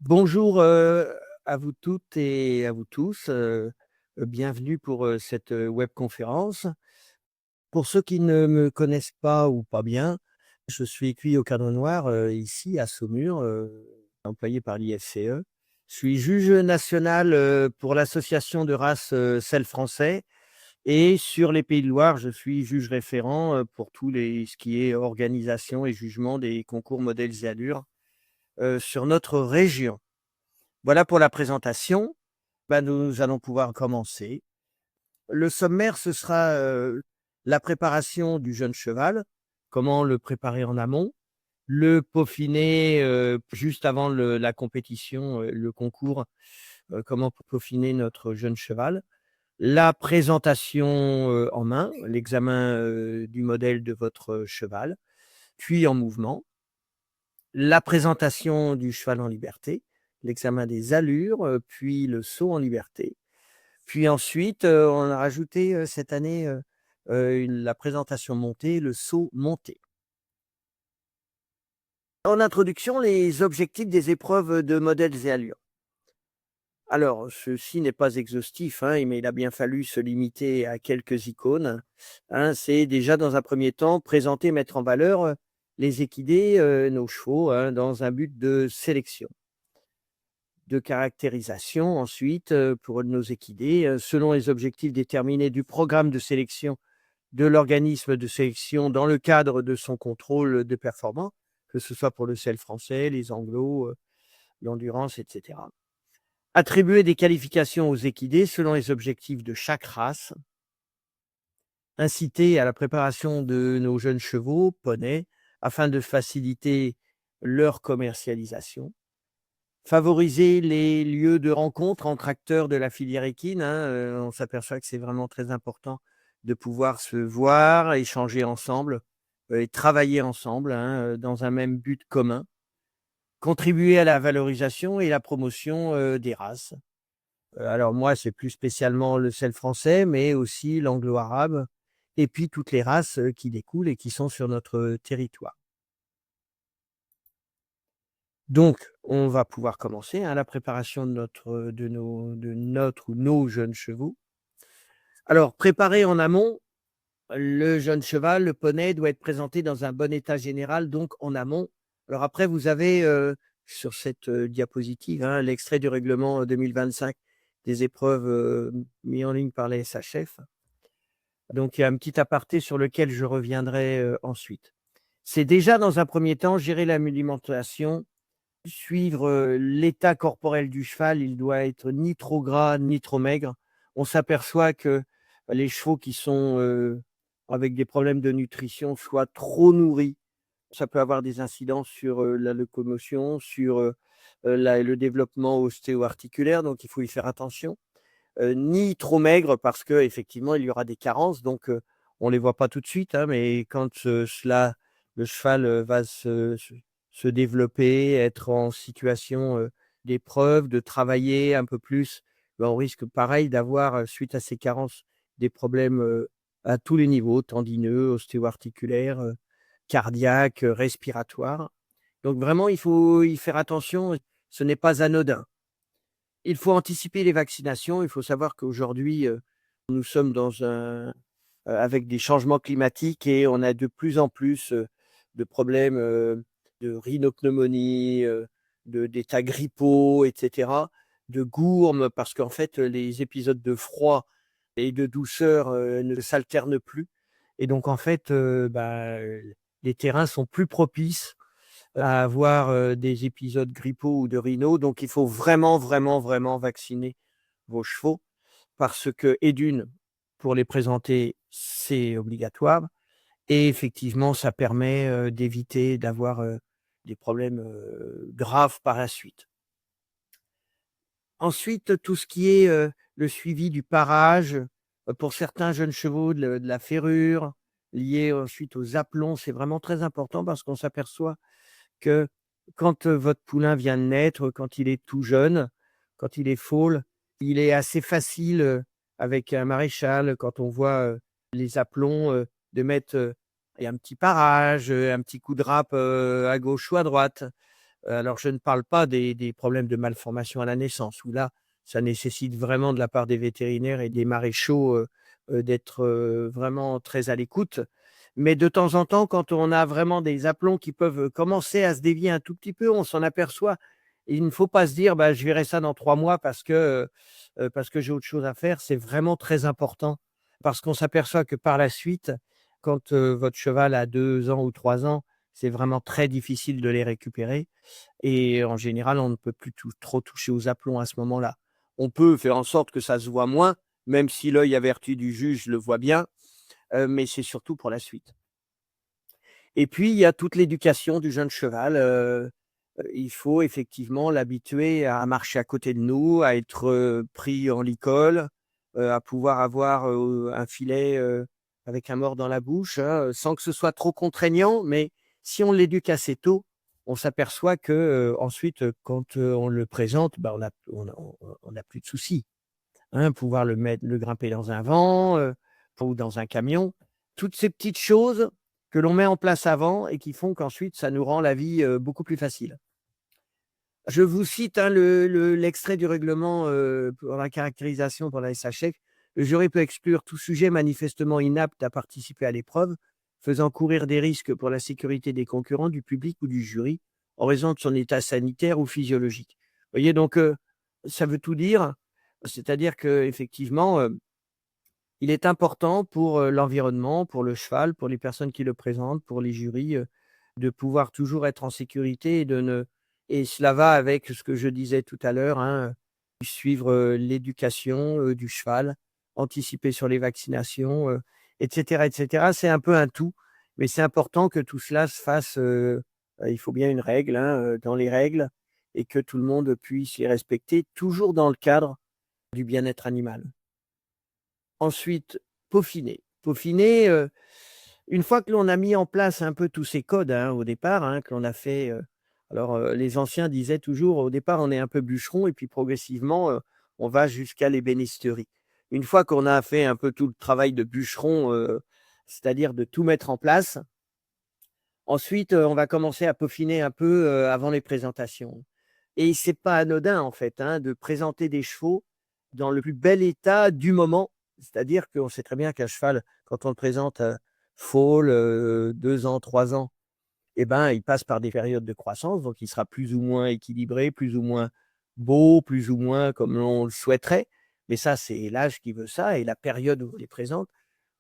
Bonjour, à vous toutes et à vous tous, bienvenue pour, cette, webconférence. Pour ceux qui ne me connaissent pas ou pas bien, je suis écuyer au Cadre Noir, ici à Saumur, employé par l'IFCE. Je suis juge national, pour l'association de race, Selle français et sur les Pays de Loire, je suis juge référent, pour tous les ce qui est organisation et jugement des concours Modèles et Allures, sur notre région. Voilà pour la présentation. Bah, nous allons pouvoir commencer. Le sommaire, ce sera, la préparation du jeune cheval, comment le préparer en amont, le peaufiner, juste avant la compétition, le concours, comment peaufiner notre jeune cheval. La présentation, en main, l'examen, du modèle de votre cheval, puis en mouvement. La présentation du cheval en liberté, l'examen des allures, puis le saut en liberté. Puis ensuite, on a rajouté, cette année, la présentation montée, le saut monté. En introduction, les objectifs des épreuves de modèles et allures. Alors, ceci n'est pas exhaustif, hein, mais il a bien fallu se limiter à quelques icônes, hein. C'est déjà dans un premier temps présenter, mettre en valeur, les équidés, nos chevaux, hein, dans un but de sélection. De caractérisation ensuite, pour nos équidés, selon les objectifs déterminés du programme de sélection de l'organisme de sélection dans le cadre de son contrôle de performance, que ce soit pour le sel français, les anglos, l'endurance, et cetera. Attribuer des qualifications aux équidés selon les objectifs de chaque race. Inciter à la préparation de nos jeunes chevaux, poneys, afin de faciliter leur commercialisation. Favoriser les lieux de rencontre entre acteurs de la filière équine, hein, on s'aperçoit que c'est vraiment très important de pouvoir se voir, échanger ensemble, et travailler ensemble, hein, dans un même but commun. Contribuer à la valorisation et la promotion, des races. Alors moi, c'est plus spécialement le sel français, mais aussi l'anglo-arabe et puis toutes les races, qui découlent et qui sont sur notre territoire. Donc, on va pouvoir commencer, hein, la préparation de notre ou nos jeunes chevaux. Alors, préparer en amont, le jeune cheval, le poney doit être présenté dans un bon état général, donc en amont. Alors après, vous avez, sur cette, diapositive, hein, l'extrait du règlement, 2025 des épreuves, mis en ligne par la SHF. Donc il y a un petit aparté sur lequel je reviendrai, ensuite. C'est déjà dans un premier temps gérer l'alimentation. Suivre, l'état corporel du cheval, il doit être ni trop gras, ni trop maigre. On s'aperçoit que les chevaux qui sont, avec des problèmes de nutrition, soit trop nourris, ça peut avoir des incidences sur, la locomotion, sur, le développement ostéo-articulaire, donc il faut y faire attention. Ni trop maigre parce qu'effectivement, il y aura des carences, donc on ne les voit pas tout de suite, hein, mais quand, le cheval, va se développer, être en situation, d'épreuve, de travailler un peu plus, ben, on risque pareil d'avoir, suite à ces carences, des problèmes, à tous les niveaux, tendineux, ostéo-articulaires, cardiaques, respiratoires. Donc vraiment, il faut y faire attention, ce n'est pas anodin. Il faut anticiper les vaccinations. Il faut savoir qu'aujourd'hui, nous sommes dans avec des changements climatiques et on a de plus en plus, de problèmes, de rhinopneumonie, d'états grippaux et cetera, de gourmes parce qu'en fait, les épisodes de froid et de douceur, ne s'alternent plus et donc en fait, les terrains sont plus propices à avoir, des épisodes grippaux ou de rhino, donc il faut vraiment, vraiment, vraiment vacciner vos chevaux parce que et d'une, pour les présenter, c'est obligatoire et effectivement, ça permet, d'éviter d'avoir, des problèmes, graves par la suite. Ensuite, tout ce qui est, le suivi du parage, pour certains jeunes chevaux, de la ferrure, liée ensuite aux aplombs, c'est vraiment très important parce qu'on s'aperçoit que quand, votre poulain vient de naître, quand il est tout jeune, quand il est foal, il est assez facile, avec un maréchal, quand on voit, les aplombs, de mettre, et un petit parage, un petit coup de râpe, à gauche ou à droite. Alors je ne parle pas des problèmes de malformation à la naissance, où là, ça nécessite vraiment de la part des vétérinaires et des maréchaux, d'être, vraiment très à l'écoute. Mais de temps en temps, quand on a vraiment des aplombs qui peuvent, commencer à se dévier un tout petit peu, on s'en aperçoit. Il ne faut pas se dire: «Bah, je verrai ça dans 3 mois parce que j'ai autre chose à faire». C'est vraiment très important parce qu'on s'aperçoit que par la suite, quand, votre cheval a 2 ans ou 3 ans, c'est vraiment très difficile de les récupérer et en général, on ne peut plus trop toucher aux aplombs à ce moment-là. On peut faire en sorte que ça se voit moins, même si l'œil averti du juge le voit bien, mais c'est surtout pour la suite. Et puis, il y a toute l'éducation du jeune cheval, il faut effectivement l'habituer à marcher à côté de nous, à être, pris en licol, à pouvoir avoir, un filet, avec un mord dans la bouche, hein, sans que ce soit trop contraignant. Mais si on l'éduque assez tôt, on s'aperçoit que, ensuite, quand, on le présente, bah, on a plus de soucis, hein. Pouvoir le grimper dans un vent, ou dans un camion. Toutes ces petites choses que l'on met en place avant et qui font qu'ensuite ça nous rend la vie, beaucoup plus facile. Je vous cite, hein, l'extrait du règlement, pour la caractérisation pour la SHF. Le jury peut exclure tout sujet manifestement inapte à participer à l'épreuve, faisant courir des risques pour la sécurité des concurrents, du public ou du jury, en raison de son état sanitaire ou physiologique. Vous voyez donc, ça veut tout dire. C'est-à-dire qu'effectivement, il est important pour, l'environnement, pour le cheval, pour les personnes qui le présentent, pour les jurys, de pouvoir toujours être en sécurité et de ne et cela va avec ce que je disais tout à l'heure, hein, suivre, l'éducation, du cheval, anticiper sur les vaccinations, et cetera et cetera. C'est un peu un tout, mais c'est important que tout cela se fasse, il faut bien une règle, hein, dans les règles et que tout le monde puisse les respecter, toujours dans le cadre du bien-être animal. Ensuite, peaufiner. Peaufiner, une fois que l'on a mis en place un peu tous ces codes, hein, au départ, hein, que l'on a fait, les anciens disaient toujours: «Au départ, on est un peu bûcheron et puis progressivement, on va jusqu'à l'ébénisterie». Une fois qu'on a fait un peu tout le travail de bûcheron, c'est-à-dire de tout mettre en place, ensuite, on va commencer à peaufiner un peu, avant les présentations et c'est pas anodin, en fait, hein, de présenter des chevaux dans le plus bel état du moment. C'est-à-dire qu'on sait très bien qu'un cheval, quand on le présente, foal, 2 ans, 3 ans, et ben, il passe par des périodes de croissance, donc il sera plus ou moins équilibré, plus ou moins beau, plus ou moins comme l'on le souhaiterait. Mais ça, c'est l'âge qui veut ça et la période où on les présente.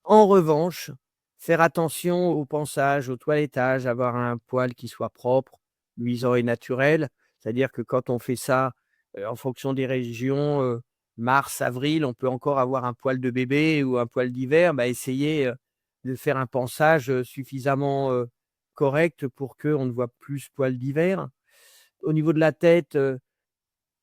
En revanche, faire attention au ponçage, au toilettage, avoir un poil qui soit propre, luisant et naturel. C'est-à-dire que quand on fait ça, en fonction des régions, mars, avril, on peut encore avoir un poil de bébé ou un poil d'hiver. Bah, essayez, de faire un ponçage, suffisamment, correct pour qu'on ne voit plus ce poil d'hiver. Au niveau de la tête,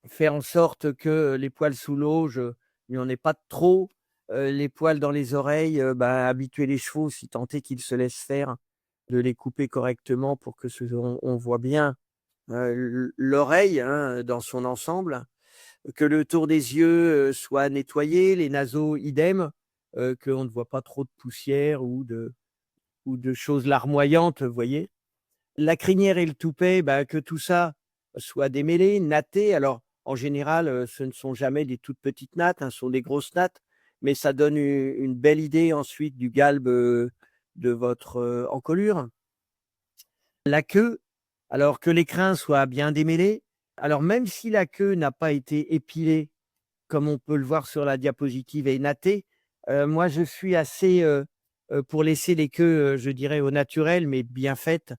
faire en sorte que les poils sous l'auge, il n'y en ait pas trop. Les poils dans les oreilles, bah, habituer les chevaux, si tant est qu'ils se laissent faire, de les couper correctement pour que on voit bien, l'oreille, hein, dans son ensemble. Que le tour des yeux, soit nettoyé, les naseaux idem, qu'on ne voit pas trop de poussière ou de choses larmoyantes, vous voyez? La crinière et le toupet, bah, que tout ça soit démêlé, natté. Alors, en général, ce ne sont jamais des toutes petites nattes, hein, ce sont des grosses nattes, mais ça donne une belle idée ensuite du galbe, de votre, encolure. La queue, alors que les crins soient bien démêlés. Alors même si la queue n'a pas été épilée, comme on peut le voir sur la diapositive et nattée, moi je suis assez, pour laisser les queues, je dirais au naturel, mais bien faites,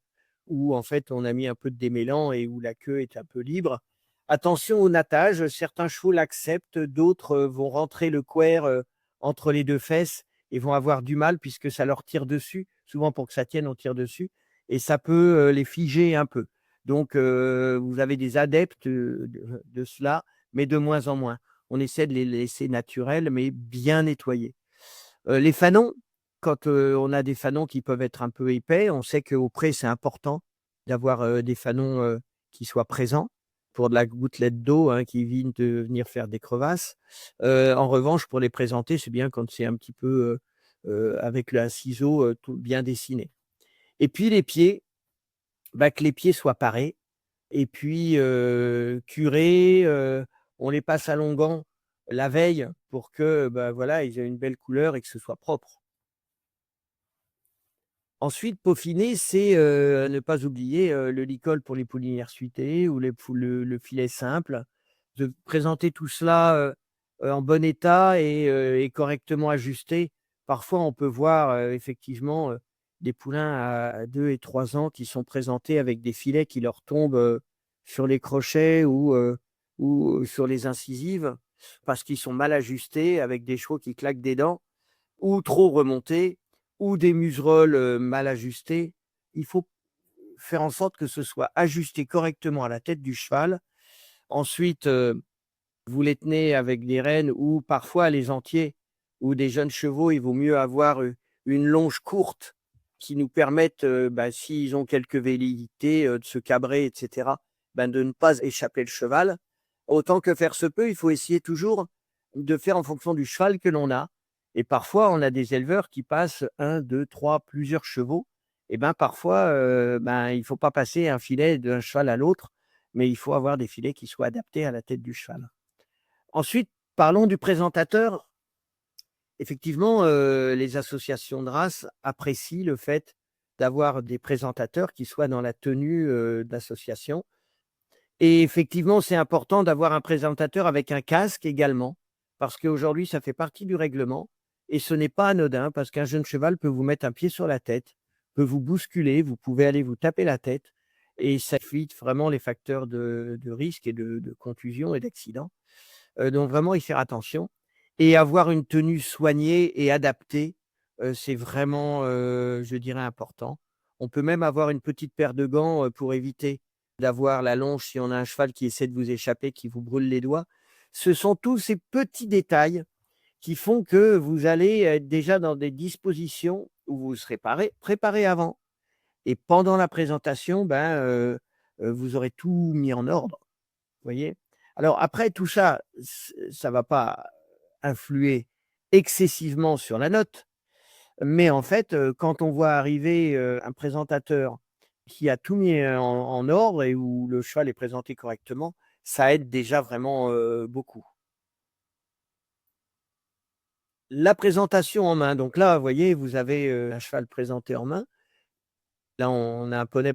où en fait on a mis un peu de démêlant et où la queue est un peu libre. Attention au nattage, certains chevaux l'acceptent, d'autres, vont rentrer le couer, entre les 2 fesses et vont avoir du mal puisque ça leur tire dessus. Souvent pour que ça tienne, on tire dessus et ça peut, les figer un peu. Donc vous avez des adeptes, de cela, mais de moins en moins. On essaie de les laisser naturels, mais bien nettoyés. Les fanons, quand, on a des fanons qui peuvent être un peu épais, on sait qu'au pré, c'est important d'avoir, des fanons, qui soient présents pour de la gouttelette d'eau, hein, qui évite de venir faire des crevasses. En revanche, pour les présenter, c'est bien quand c'est un petit peu, avec un ciseau, tout bien dessiné. Et puis les pieds, bah, que les pieds soient parés et puis, curés, on les passe à longuant la veille pour que, bah, voilà, ils aient une belle couleur et que ce soit propre. Ensuite, peaufiner, c'est, ne pas oublier, le licol pour les poules hirsutés ou les poules le filet simple, de présenter tout cela, en bon état et correctement ajusté. Parfois, on peut voir, effectivement, des poulains à 2 et 3 ans qui sont présentés avec des filets qui leur tombent, sur les crochets ou sur les incisives parce qu'ils sont mal ajustés avec des chevaux qui claquent des dents ou trop remontés ou des muserolles, mal ajustées. Il faut faire en sorte que ce soit ajusté correctement à la tête du cheval. Ensuite, vous les tenez avec des rênes ou parfois les entiers ou des jeunes chevaux, il vaut mieux avoir, une longe courte qui nous permette, bah, s'ils ont quelques velléités, de se cabrer et cetera, ben, de ne pas échapper le cheval. Autant que faire se peut, il faut essayer toujours de faire en fonction du cheval que l'on a et parfois on a des éleveurs qui passent un, deux, trois, plusieurs chevaux et ben, parfois, ben, il faut pas passer un filet d'un cheval à l'autre, mais il faut avoir des filets qui soient adaptés à la tête du cheval. Ensuite, parlons du présentateur. Effectivement, les associations de race apprécient le fait d'avoir des présentateurs qui soient dans la tenue, d'association et effectivement, c'est important d'avoir un présentateur avec un casque également, parce qu'aujourd'hui, ça fait partie du règlement et ce n'est pas anodin parce qu'un jeune cheval peut vous mettre un pied sur la tête, peut vous bousculer, vous pouvez aller vous taper la tête et ça évite vraiment les facteurs de risque et de contusion et d'accident. Donc vraiment y faire attention et avoir une tenue soignée et adaptée, c'est vraiment, je dirais important. On peut même avoir une petite paire de gants, pour éviter d'avoir la longe si on a un cheval qui essaie de vous échapper, qui vous brûle les doigts. Ce sont tous ces petits détails qui font que vous allez être déjà dans des dispositions où vous serez préparé avant et pendant la présentation, ben, vous aurez tout mis en ordre. Voyez? Alors après tout ça, ça va pas influer excessivement sur la note, mais en fait, quand on voit arriver, un présentateur qui a tout mis, en ordre et où le cheval est présenté correctement, ça aide déjà vraiment, beaucoup. La présentation en main, donc là, vous voyez, vous avez, un cheval présenté en main. Là, on a un poney.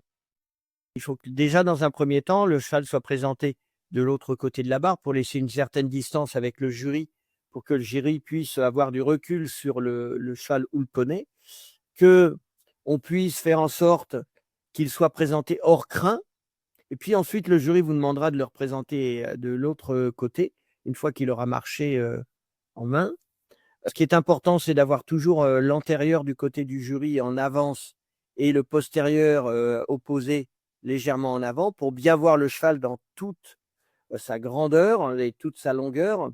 Il faut que déjà dans un premier temps, le cheval soit présenté de l'autre côté de la barre pour laisser une certaine distance avec le jury, pour que le jury puisse avoir du recul sur le cheval ou le poney, qu'on puisse faire en sorte qu'il soit présenté hors crin et puis ensuite le jury vous demandera de le représenter, de l'autre côté, une fois qu'il aura marché, en main. Ce qui est important, c'est d'avoir toujours, l'antérieur du côté du jury en avance et le postérieur, opposé légèrement en avant pour bien voir le cheval dans toute, sa grandeur et toute sa longueur.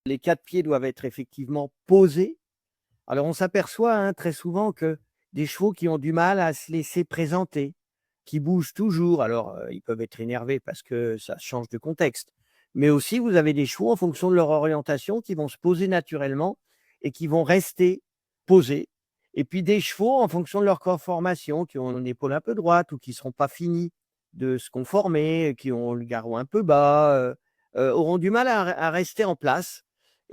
Les 4 pieds doivent être effectivement posés. Alors on s'aperçoit, hein, très souvent que des chevaux qui ont du mal à se laisser présenter, qui bougent toujours, alors, ils peuvent être énervés parce que ça change de contexte. Mais aussi vous avez des chevaux en fonction de leur orientation qui vont se poser naturellement et qui vont rester posés. Et puis des chevaux en fonction de leur conformation, qui ont une épaule un peu droite ou qui ne seront pas finis de se conformer, qui ont le garrot un peu bas, auront du mal à rester en place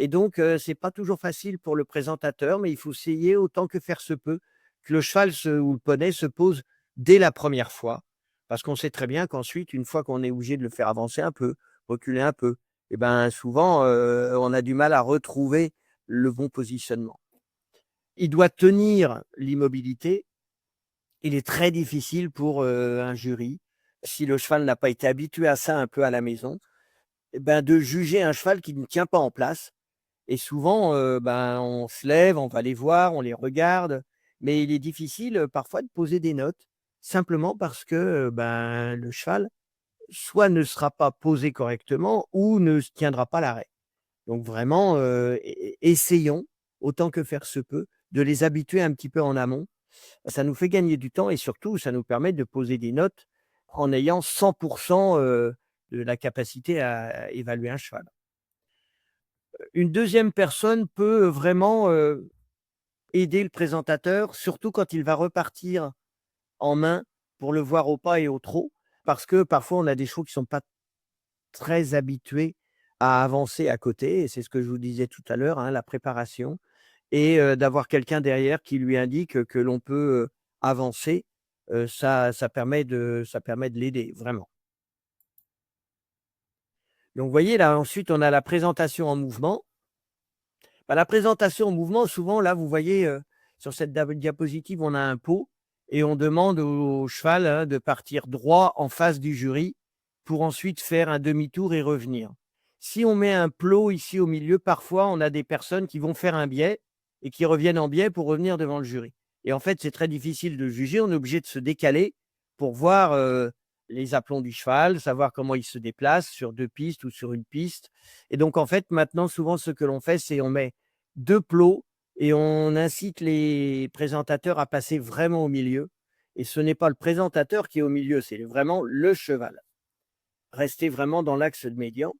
et donc, c'est pas toujours facile pour le présentateur, mais il faut essayer autant que faire se peut, que le cheval ou le poney se pose dès la première fois. Parce qu'on sait très bien qu'ensuite, une fois qu'on est obligé de le faire avancer un peu, reculer un peu et ben, souvent, on a du mal à retrouver le bon positionnement. Il doit tenir l'immobilité. Il est très difficile pour, un jury, si le cheval n'a pas été habitué à ça un peu à la maison, et ben, de juger un cheval qui ne tient pas en place et souvent, ben, on se lève, on va les voir, on les regarde, mais il est difficile, parfois de poser des notes, simplement parce que, ben, le cheval, soit ne sera pas posé correctement ou ne tiendra pas l'arrêt. Donc vraiment, essayons, autant que faire se peut, de les habituer un petit peu en amont. Ça nous fait gagner du temps et surtout, ça nous permet de poser des notes en ayant 100 de la capacité à évaluer un cheval. Une deuxième personne peut vraiment, aider le présentateur, surtout quand il va repartir en main pour le voir au pas et au trot. parce que parfois on a des chevaux qui sont pas très habitués à avancer à côté et c'est ce que je vous disais tout à l'heure, hein, la préparation et d'avoir quelqu'un derrière qui lui indique, que l'on peut, avancer, ça permet de l'aider vraiment. Donc vous voyez là, ensuite on a la présentation en mouvement. Bah, la présentation en mouvement, souvent là, vous voyez, sur cette diapositive, on a un pot et on demande au cheval, hein, de partir droit en face du jury pour ensuite faire un demi-tour et revenir. Si on met un plot ici au milieu, parfois on a des personnes qui vont faire un biais et qui reviennent en biais pour revenir devant le jury et en fait, c'est très difficile de juger. On est obligé de se décaler pour voir, les aplombs du cheval, savoir comment il se déplace sur 2 pistes ou sur une piste et donc en fait, maintenant, souvent ce que l'on fait, c'est on met 2 plots et on incite les présentateurs à passer vraiment au milieu et ce n'est pas le présentateur qui est au milieu, c'est vraiment le cheval. Rester vraiment dans l'axe médian.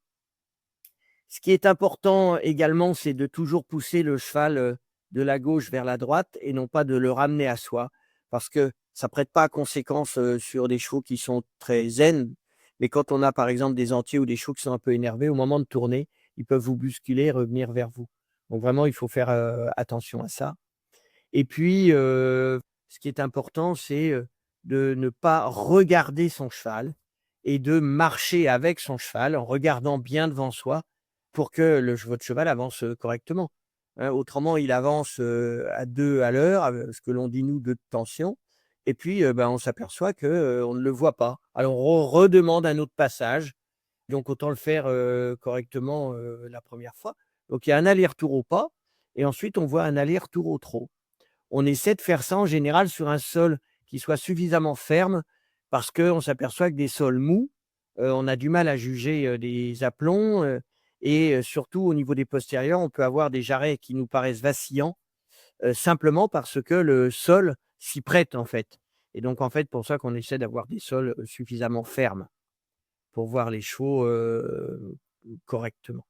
Ce qui est important également, c'est de toujours pousser le cheval, de la gauche vers la droite et non pas de le ramener à soi. Parce que ça prête pas à conséquence, sur des chevaux qui sont très zen. Mais quand on a par exemple des entiers ou des chevaux qui sont un peu énervés, au moment de tourner, ils peuvent vous bousculer et revenir vers vous. Donc vraiment, il faut faire, attention à ça. Et puis, ce qui est important, c'est, de ne pas regarder son cheval et de marcher avec son cheval en regardant bien devant soi pour que votre cheval avance, correctement, hein. Autrement, il avance, à 2 à l'heure, ce que l'on dit nous 2 de tension et puis, bah, on s'aperçoit que, on ne le voit pas. Alors on redemande un autre passage, donc autant le faire, correctement, la première fois. Donc il y a un aller-retour au pas et ensuite on voit un aller-retour au trot. On essaie de faire ça en général sur un sol qui soit suffisamment ferme parce qu'on s'aperçoit que des sols mous, on a du mal à juger, des aplombs, et surtout au niveau des postérieurs, on peut avoir des jarrets qui nous paraissent vacillants, simplement parce que le sol s'y prête en fait et donc en fait, pour ça qu'on essaie d'avoir des sols, suffisamment fermes pour voir les chevaux, correctement.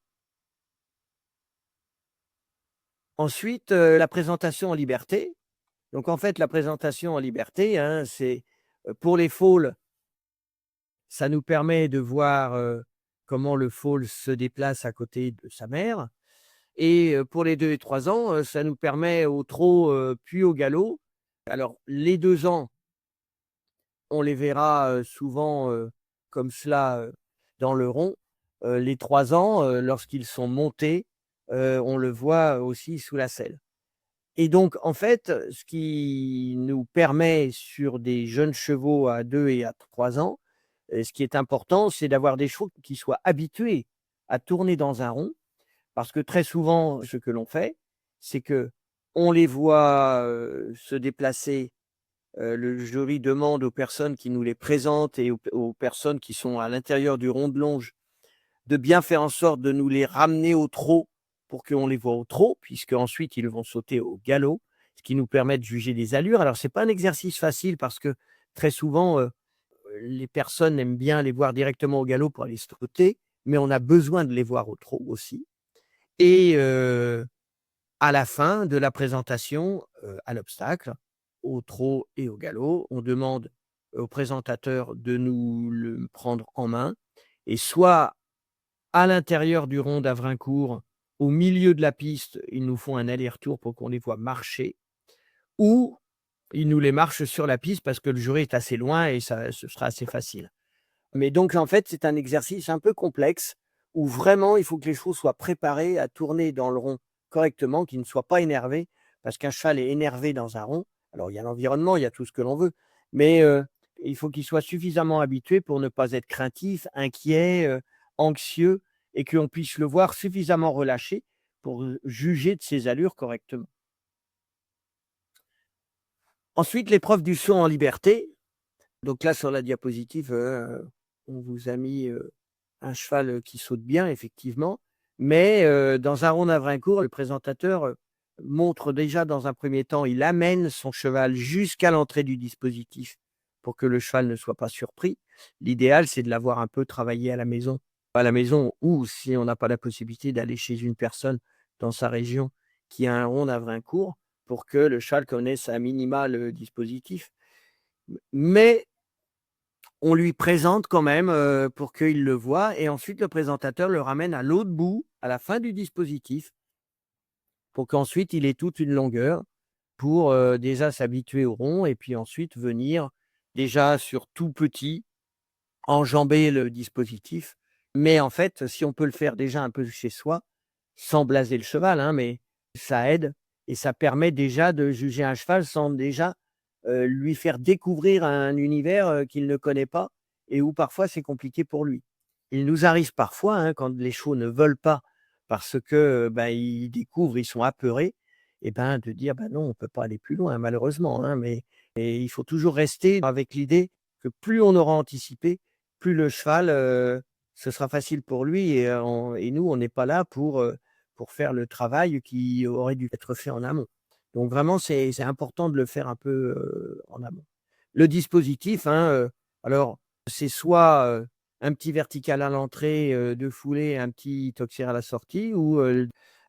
Ensuite, la présentation en liberté. Donc en fait, la présentation en liberté, hein, c'est, pour les foals, ça nous permet de voir, comment le foal se déplace à côté de sa mère et pour les 2 et 3 ans, ça nous permet au trot, puis au galop. Alors les 2 ans, on les verra, souvent, comme cela, dans le rond. Les 3 ans, lorsqu'ils sont montés, on le voit aussi sous la selle. Et donc, en fait, ce qui nous permet sur des jeunes chevaux à 2 et à 3 ans, ce qui est important, c'est d'avoir des chevaux qui soient habitués à tourner dans un rond. Parce que très souvent, ce que l'on fait, c'est qu'on les voit, se déplacer, le jury demande aux personnes qui nous les présentent et aux personnes qui sont à l'intérieur du rond de longe de bien faire en sorte de nous les ramener au trot pour qu'on les voit au trot, puisque ensuite ils vont sauter au galop, ce qui nous permet de juger les allures. Alors c'est pas un exercice facile parce que très souvent, les personnes aiment bien les voir directement au galop pour aller sauter, mais on a besoin de les voir au trot aussi et à la fin de la présentation, à l'obstacle, au trot et au galop, on demande au présentateur de nous le prendre en main et soit à l'intérieur du rond d'Avrincourt, au milieu de la piste, ils nous font un aller-retour pour qu'on les voit marcher ou ils nous les marchent sur la piste parce que le jury est assez loin et ça ce sera assez facile. Mais donc en fait, c'est un exercice un peu complexe où vraiment il faut que les chevaux soient préparés à tourner dans le rond correctement, qu'ils ne soient pas énervés parce qu'un cheval est énervé dans un rond. Alors il y a l'environnement, il y a tout ce que l'on veut, mais il faut qu'il soit suffisamment habitué pour ne pas être craintif, inquiet, anxieux et qu'on puisse le voir suffisamment relâché pour, juger de ses allures correctement. Ensuite, l'épreuve du saut en liberté. Donc là, sur la diapositive, on vous a mis, un cheval, qui saute bien effectivement, mais dans un rond d'Avrincourt, le présentateur, montre déjà dans un premier temps, il amène son cheval jusqu'à l'entrée du dispositif pour que le cheval ne soit pas surpris. L'idéal, c'est de l'avoir un peu travaillé à la maison ou si on n'a pas la possibilité d'aller chez une personne dans sa région qui a un rond d'Avrincourt pour que le cheval connaisse à minima le dispositif. Mais On lui présente quand même, pour qu'il le voie et ensuite le présentateur le ramène à l'autre bout, à la fin du dispositif, pour qu'ensuite il ait toute une longueur pour, déjà s'habituer au rond et puis ensuite venir déjà sur tout petit, enjamber le dispositif. Mais en fait, si on peut le faire déjà un peu chez soi, sans blaser le cheval, hein, mais ça aide et ça permet déjà de juger un cheval sans déjà, lui faire découvrir un univers, qu'il ne connaît pas et où parfois c'est compliqué pour lui. Il nous arrive parfois, hein, quand les chevaux ne veulent pas parce que, bah, ils découvrent, ils sont apeurés et ben, de dire: «Bah, non, on peut pas aller plus loin malheureusement, hein», mais et il faut toujours rester avec l'idée que plus on aura anticipé, plus le cheval, ce sera facile pour lui et nous, on n'est pas là pour faire le travail qui aurait dû être fait en amont. Donc vraiment, c'est important de le faire un peu, en amont. Le dispositif, hein, alors c'est soit, un petit vertical à l'entrée, de foulée, un petit toxière à la sortie ou,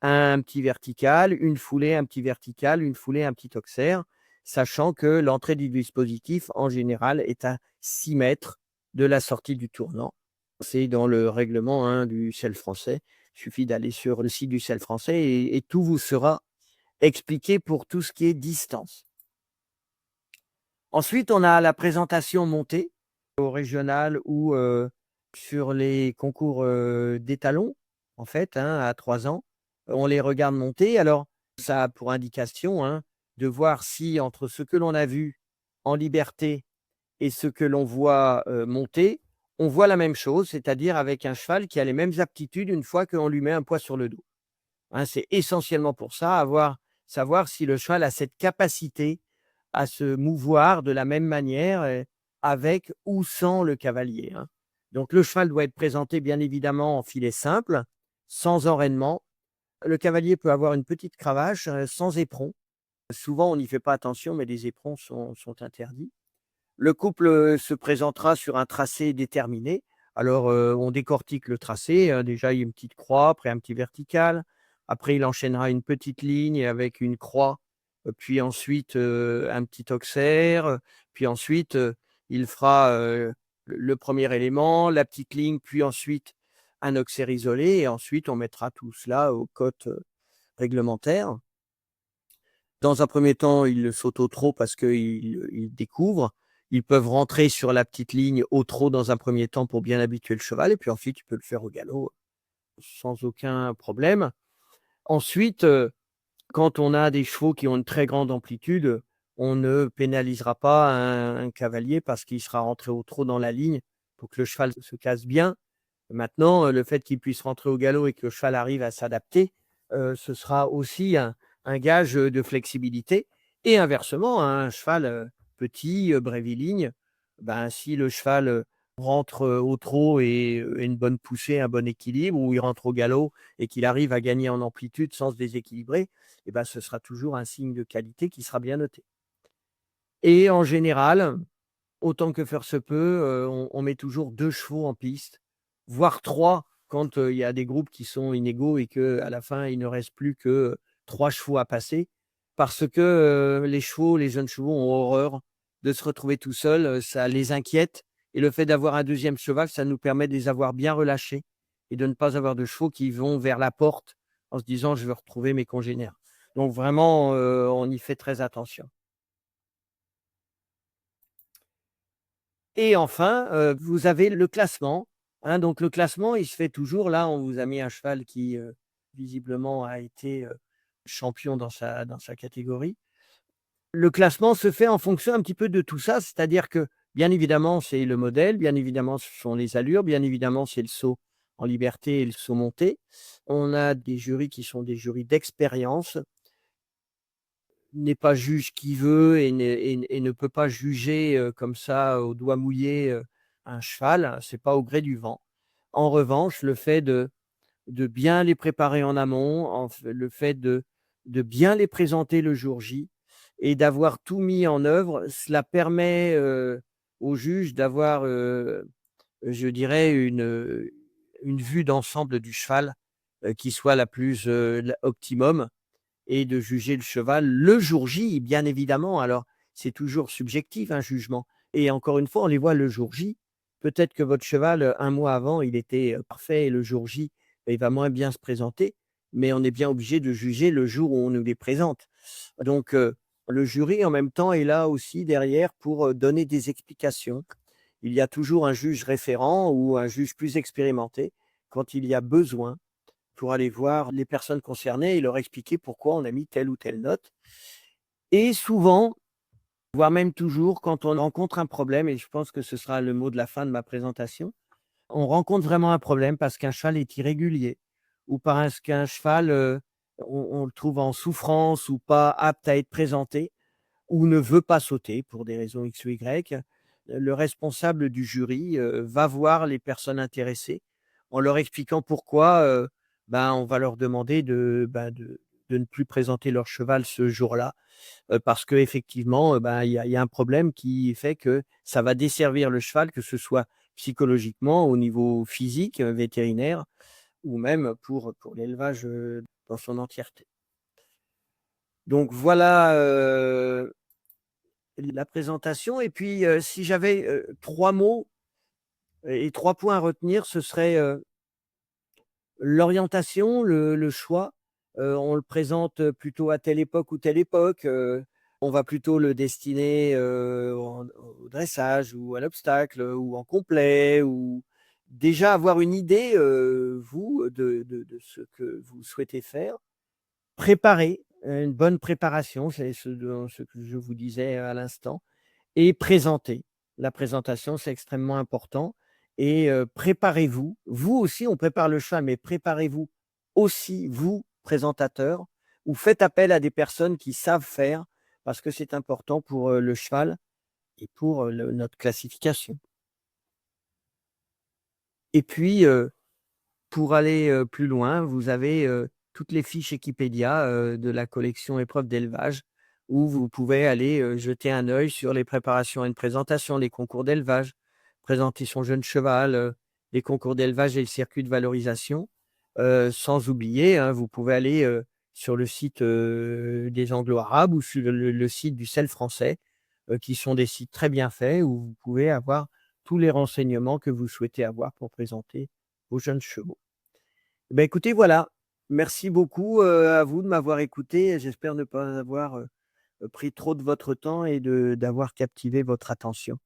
un petit vertical, une foulée, un petit vertical, une foulée, un petit toxière, sachant que l'entrée du dispositif, en général, est à 6 mètres de la sortie du tournant. C'est dans le règlement, hein, du SEL français. Il suffit d'aller sur le site du SEL français et tout vous sera expliqué pour tout ce qui est distance. Ensuite, on a la présentation montée au régional ou, sur les concours, d'étalons, en fait, hein, à 3 ans. On les regarde monter. Alors, ça a pour indication, hein, de voir si entre ce que l'on a vu en liberté et ce que l'on voit, monter, on voit la même chose, c'est-à-dire avec un cheval qui a les mêmes aptitudes une fois qu'on lui met un poids sur le dos. Hein, c'est essentiellement pour ça, savoir si le cheval a cette capacité à se mouvoir de la même manière, avec ou sans le cavalier, hein. Donc le cheval doit être présenté bien évidemment en filet simple, sans enrainement. Le cavalier peut avoir une petite cravache, sans éperon. Souvent on n'y fait pas attention, mais les éperons sont interdits. Le couple, se présentera sur un tracé déterminé. Alors, on décortique le tracé, déjà il y a une petite croix, après un petit vertical. Après il enchaînera une petite ligne avec une croix, puis ensuite, un petit toxaire, puis ensuite, il fera, le 1er élément, la petite ligne, puis ensuite un oxaire isolé et ensuite on mettra tout cela aux cotes, réglementaires. Dans un premier temps, ils sautent au trot parce qu'ils découvrent. Ils peuvent rentrer sur la petite ligne au trot dans un premier temps pour bien habituer le cheval et puis ensuite tu peux le faire au galop sans aucun problème. Ensuite, quand on a des chevaux qui ont une très grande amplitude, on ne pénalisera pas un cavalier parce qu'il sera rentré au trot dans la ligne pour que le cheval se casse bien. Maintenant, le fait qu'il puisse rentrer au galop et que le cheval arrive à s'adapter, ce sera aussi un gage, de flexibilité et inversement, un cheval, petit, bréviligne, ben, si le cheval, rentre, au trot et une bonne poussée, un bon équilibre ou il rentre au galop et qu'il arrive à gagner en amplitude sans se déséquilibrer et ben, ce sera toujours un signe de qualité qui sera bien noté et en général, autant que faire se peut, on met toujours 2 chevaux en piste, voire 3 quand, il y a des groupes qui sont inégaux et qu'à la fin, il ne reste plus que 3 chevaux à passer. Parce que, les chevaux, les jeunes chevaux ont horreur de se retrouver tout seuls, ça les inquiète et le fait d'avoir un deuxième cheval, ça nous permet de les avoir bien relâchés et de ne pas avoir de chevaux qui vont vers la porte en se disant: «Je veux retrouver mes congénères». Donc vraiment, on y fait très attention. Et enfin, vous avez le classement, hein. Donc le classement, il se fait toujours là, on vous a mis un cheval qui, visiblement a été, champion dans sa catégorie. Le classement se fait en fonction un petit peu de tout ça, c'est-à-dire que, bien évidemment, c'est le modèle, bien évidemment, ce sont les allures, bien évidemment, c'est le saut en liberté et le saut monté. On a des jurys qui sont des jurys d'expérience. N'est pas juge qui veut et ne peut pas juger, comme ça au doigt mouillé, un cheval, c'est pas au gré du vent. En revanche, le fait de bien les préparer en amont, le fait de bien les présenter le jour J et d'avoir tout mis en œuvre, cela permet, au juge d'avoir, je dirais une vue d'ensemble du cheval, qui soit la plus, la optimum et de juger le cheval le jour J, bien évidemment. Alors, c'est toujours subjectif un jugement, et encore une fois, on les voit le jour J. Peut-être que votre cheval, 1 mois avant, il était, parfait et le jour J, il va moins bien se présenter, mais on est bien obligé de juger le jour où on nous les présente. Donc, le jury, en même temps, est là aussi derrière pour, donner des explications. Il y a toujours un juge référent ou un juge plus expérimenté quand il y a besoin pour aller voir les personnes concernées et leur expliquer pourquoi on a mis telle ou telle note. Et souvent, voire même toujours, quand on rencontre un problème, et je pense que ce sera le mot de la fin de ma présentation, on rencontre vraiment un problème parce qu'un cheval est irrégulier ou parce qu'un cheval, on le trouve en souffrance ou pas apte à être présenté ou ne veut pas sauter pour des raisons X ou Y. Le responsable du jury, va voir les personnes intéressées en leur expliquant pourquoi, ben, on va leur demander de ne plus présenter leur cheval ce jour-là, parce qu'effectivement, ben, il y a un problème qui fait que ça va desservir le cheval, que ce soit psychologiquement, au niveau physique, vétérinaire ou même pour l'élevage, dans son entièreté. Donc voilà, la présentation et puis, si j'avais, 3 mots et 3 points à retenir, ce serait, l'orientation, le choix. On le présente, plutôt à telle époque ou telle époque, on va plutôt le destiner, au dressage ou à l'obstacle, ou en complet ou déjà avoir une idée, vous, de ce que vous souhaitez faire. Préparer, une bonne préparation, c'est ce que je vous disais à l'instant. Et présenter. La présentation, c'est extrêmement important et préparez-vous. Vous aussi, on prépare le cheval, mais préparez-vous aussi, vous, présentateurs, ou faites appel à des personnes qui savent faire parce que c'est important pour, le cheval et pour, le notre classification. Et puis, pour aller, plus loin, vous avez, toutes les fiches Wikipédia, de la collection épreuves d'élevage où vous pouvez aller, jeter un œil sur les préparations à une présentation, les concours d'élevage, présenter son jeune cheval, les concours d'élevage et le circuit de valorisation. Sans oublier, hein, vous pouvez aller, sur le site, des Anglo-Arabes ou sur le site du SEL français, qui sont des sites très bien faits où vous pouvez avoir tous les renseignements que vous souhaitez avoir pour présenter vos jeunes chevaux. Ben écoutez, voilà. Merci beaucoup, à vous de m'avoir écouté. J'espère ne pas avoir, pris trop de votre temps et d'avoir captivé votre attention.